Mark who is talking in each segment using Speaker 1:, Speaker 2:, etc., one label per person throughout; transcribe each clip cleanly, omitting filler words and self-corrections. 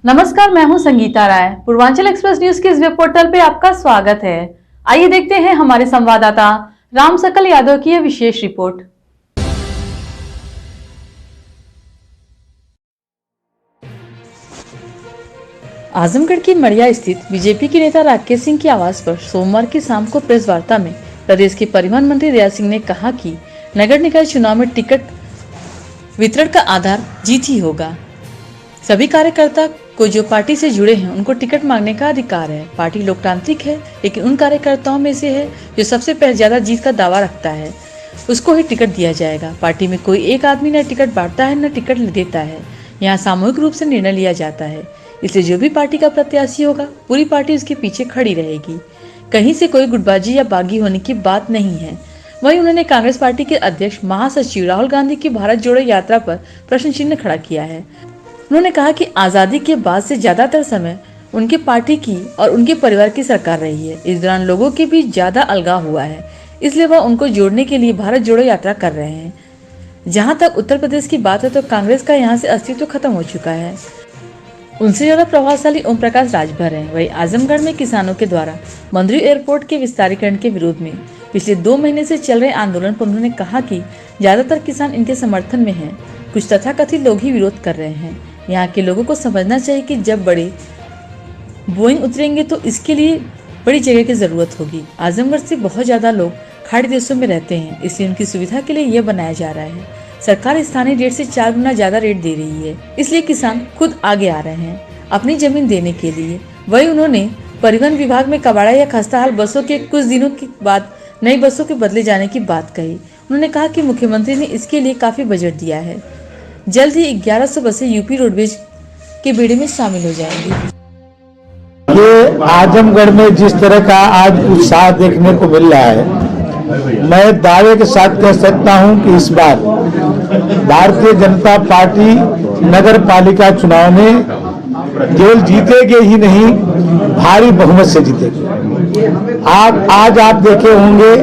Speaker 1: नमस्कार, मैं हूं संगीता राय। पूर्वांचल एक्सप्रेस न्यूज के इस वेब पोर्टल पे आपका स्वागत है। आइए देखते हैं हमारे संवाददाता राम सकल यादव की यह विशेष रिपोर्ट। आजमगढ़ की मड़िया स्थित बीजेपी के नेता राकेश सिंह के आवास पर सोमवार की शाम को प्रेस वार्ता में प्रदेश के परिवहन मंत्री दया सिंह ने कहा कि नगर निकाय चुनाव में टिकट वितरण का आधार जीत ही होगा। सभी कार्यकर्ता को जो पार्टी से जुड़े हैं उनको टिकट मांगने का अधिकार है। पार्टी लोकतांत्रिक है, लेकिन उन कार्यकर्ताओं में से है जो सबसे पहले ज्यादा जीत का दावा रखता है, उसको ही टिकट दिया जाएगा। पार्टी में कोई एक आदमी न टिकट बांटता है न टिकट देता है। यहाँ सामूहिक रूप से निर्णय लिया जाता है, इसलिए जो भी पार्टी का प्रत्याशी होगा पूरी पार्टी उसके पीछे खड़ी रहेगी। कहीं से कोई गुटबाजी या बागी होने की बात नहीं है। वहीं उन्होंने कांग्रेस पार्टी के अध्यक्ष महासचिव राहुल गांधी की भारत जोड़ो यात्रा पर प्रश्न चिन्ह खड़ा किया है। उन्होंने कहा कि आजादी के बाद से ज्यादातर समय उनके पार्टी की और उनके परिवार की सरकार रही है। इस दौरान लोगों के बीच ज्यादा अलगाव हुआ है, इसलिए वह उनको जोड़ने के लिए भारत जोड़ो यात्रा कर रहे हैं। जहां तक उत्तर प्रदेश की बात है तो कांग्रेस का यहां से अस्तित्व खत्म हो चुका है। उनसे ज्यादा प्रभावशाली ओम प्रकाश राजभर हैं। वही आजमगढ़ में किसानों के द्वारा मंदरी एयरपोर्ट के विस्तारीकरण के विरोध में पिछले 2 महीने से चल रहे आंदोलन पर उन्होंने कहा कि ज्यादातर किसान इनके समर्थन में हैं, कुछ तथाकथित लोग ही विरोध कर रहे हैं। यहाँ के लोगों को समझना चाहिए कि जब बड़े बोइंग उतरेंगे तो इसके लिए बड़ी जगह की जरूरत होगी। आजमगढ़ से बहुत ज्यादा लोग खाड़ी देशों में रहते हैं, इसलिए उनकी सुविधा के लिए यह बनाया जा रहा है। सरकार स्थानीय रेट से 4 गुना ज्यादा रेट दे रही है, इसलिए किसान खुद आगे आ रहे हैं अपनी जमीन देने के लिए। वही उन्होंने परिवहन विभाग में कबाड़ा या खस्ताहाल बसों के कुछ दिनों के बाद नई बसों के बदले जाने की बात कही। उन्होंने कहा कि मुख्यमंत्री ने इसके लिए काफी बजट दिया है। जल्द ही 1100 बसें यूपी रोडवेज के बेड़े में शामिल हो जाएंगी।
Speaker 2: ये आजमगढ़ में जिस तरह का आज उत्साह देखने को मिल रहा है, मैं दावे के साथ कह सकता हूं कि इस बार भारतीय जनता पार्टी नगर पालिका चुनाव में केवल जीतेगी ही नहीं, भारी बहुमत से जीतेगी। आज आप देखे होंगे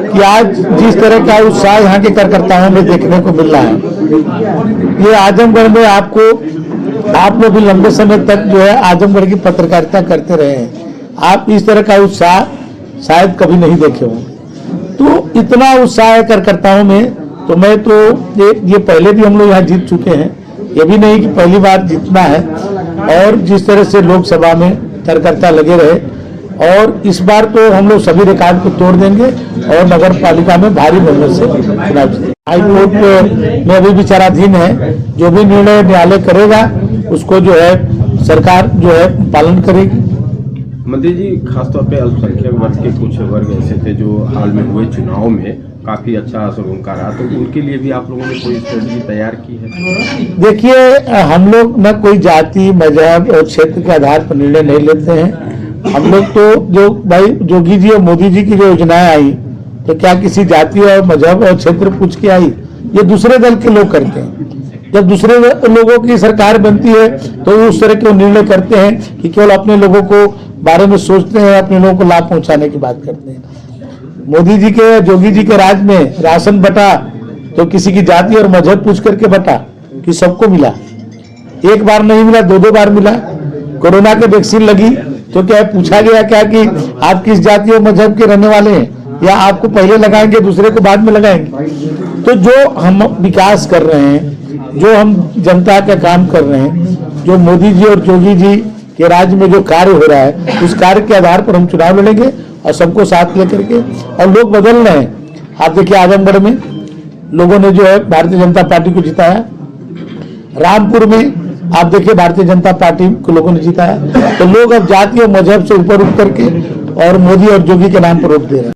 Speaker 2: कि आज जिस तरह का उत्साह यहाँ के कार्यकर्ताओं में देखने को मिल रहा है, ये आजमगढ़ में आप लोग भी लंबे समय तक जो है आजमगढ़ की पत्रकारिता करते रहे हैं, आप इस तरह का उत्साह शायद कभी नहीं देखे होंगे। तो इतना उत्साह है कार्यकर्ताओं में, तो मैं तो ये पहले भी हम लोग यहाँ जीत चुके हैं, ये भी नहीं कि पहली बार जीतना है। और जिस तरह से लोकसभा में कार्यकर्ता लगे रहे, और इस बार तो हम लोग सभी रिकॉर्ड को तोड़ देंगे और नगर पालिका में भारी बहुमत से चुनाव जीतेंगे। हाईकोर्ट में अभी विचाराधीन है, जो भी निर्णय न्यायालय करेगा उसको जो है सरकार जो है पालन करेगी।
Speaker 3: मंत्री जी, खासतौर पे अल्पसंख्यक वर्ग के कुछ वर्ग ऐसे थे जो हाल में हुए चुनाव में काफी अच्छा असर उनका रहा, तो उनके लिए भी आप लोगों ने कोई स्ट्रेटजी तैयार की है?
Speaker 2: देखिए, हम लोग न कोई जाति, मजहब और क्षेत्र के आधार पर निर्णय नहीं लेते हैं। हम लोग तो जो भाई जोगी जी और मोदी जी की जो योजनाएं आई, तो क्या किसी जाति और मजहब और क्षेत्र पूछ के आई? ये दूसरे दल के लोग करते हैं। जब दूसरे लोगों की सरकार बनती है तो उस तरह के निर्णय करते हैं कि केवल अपने लोगों को बारे में सोचते हैं, अपने लोगों को लाभ पहुंचाने की बात करते हैं। मोदी जी के, जोगी जी के राज में राशन बटा तो किसी की जाति और मजहब पूछ करके बटा कि सबको मिला। एक बार नहीं मिला, 2 बार मिला। कोरोना के वैक्सीन लगी तो क्या पूछा गया क्या कि आप किस जाति और मजहब के रहने वाले हैं, या आपको पहले लगाएंगे दूसरे को बाद में लगाएंगे? तो जो हम विकास कर रहे हैं, जो हम जनता का काम कर रहे हैं, जो मोदी जी और जोगी जी के राज्य में जो कार्य हो रहा है, उस कार्य के आधार पर हम चुनाव लड़ेंगे और सबको साथ लेकर के। और लोग बदल रहे हैं। आप देखिए, आजमगढ़ में लोगों ने जो है भारतीय जनता पार्टी को जिताया। रामपुर में आप देखिए भारतीय जनता पार्टी को लोगों ने जिताया। तो लोग अब जाति और मजहब से ऊपर उठ करके और मोदी और जोगी के नाम पर वोट दे रहे हैं।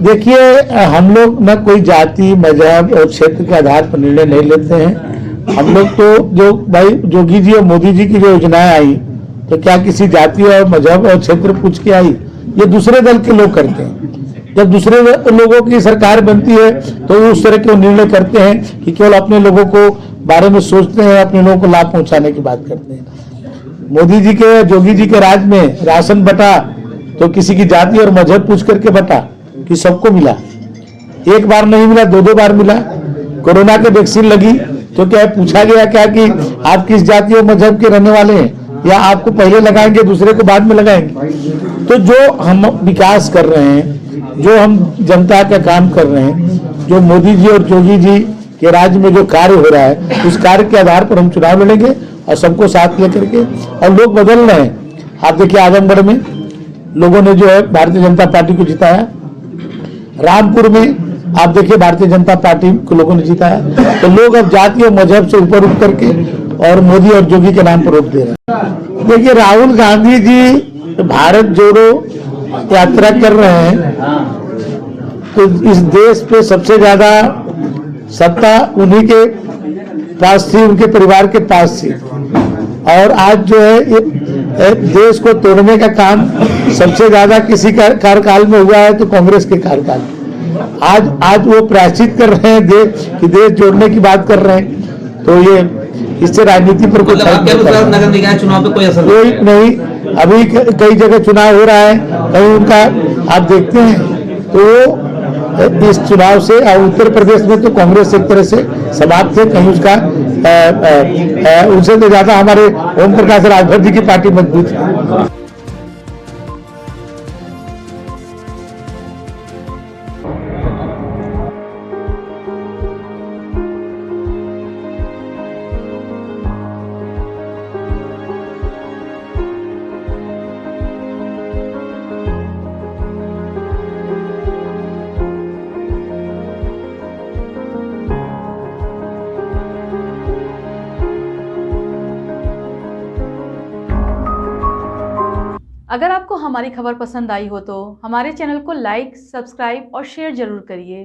Speaker 2: देखिए, हम लोग न कोई जाति, मजहब और क्षेत्र के आधार पर निर्णय नहीं लेते हैं। हम लोग तो जो भाई जोगी जी और मोदी जी की जो योजनाएं आई, तो क्या किसी जाति और मजहब और क्षेत्र पूछ के आई? ये दूसरे दल के लोग करते हैं। जब दूसरे लोगों की सरकार बनती है तो उस तरह के निर्णय करते हैं कि केवल अपने लोगों को बारे में सोचते हैं, अपने लोगों को लाभ पहुंचाने की बात करते हैं। मोदी जी के, जोगी जी के राज में राशन बटा तो किसी की जाति और मजहब पूछ करके बटा कि सबको मिला। एक बार नहीं मिला, 2 बार मिला। कोरोना के वैक्सीन लगी तो क्या पूछा गया क्या कि आप किस जाति और मजहब के रहने वाले हैं, या आपको पहले लगाएंगे दूसरे को बाद में लगाएंगे। तो जो हम विकास कर रहे हैं, जो हम जनता का काम कर रहे हैं, जो मोदी जी और योगी जी के राज्य में जो कार्य हो रहा है, उस कार्य के आधार पर हम चुनाव लड़ेंगे और सबको साथ लेकर के। और लोग बदल रहे हैं। आप देखिए आजमगढ़ में लोगों ने जो है भारतीय जनता पार्टी को जिताया, रामपुर में आप देखिए भारतीय जनता पार्टी को लोगों ने जिताया। तो लोग अब जाति और मजहब से ऊपर उठ करके और मोदी और योगी के नाम पर वोट दे रहे हैं। देखिए राहुल गांधी जी भारत जोड़ो यात्रा कर रहे हैं, तो इस देश पे सबसे ज्यादा सत्ता उन्हीं के पास थी, उनके परिवार के पास थी। और आज जो है देश को तोड़ने का काम सबसे ज्यादा किसी कार्यकाल में हुआ है तो कांग्रेस के कार्यकाल में। आज वो प्रायश्चित कर रहे हैं कि देश जोड़ने की बात कर रहे हैं। तो ये इससे राजनीति पर कोई
Speaker 4: नगर निकाय चुनाव पे कोई असर
Speaker 2: कोई नहीं। अभी कई जगह चुनाव हो रहा है, कहीं उनका आप देखते हैं तो इस चुनाव से उत्तर प्रदेश में तो कांग्रेस एक तरह से समाप्त है, कहीं उसका उनसे तो ज्यादा हमारे ओम प्रकाश राजभर जी की पार्टी मजबूत है।
Speaker 1: अगर आपको हमारी खबर पसंद आई हो तो हमारे चैनल को लाइक, सब्सक्राइब और शेयर जरूर करिए।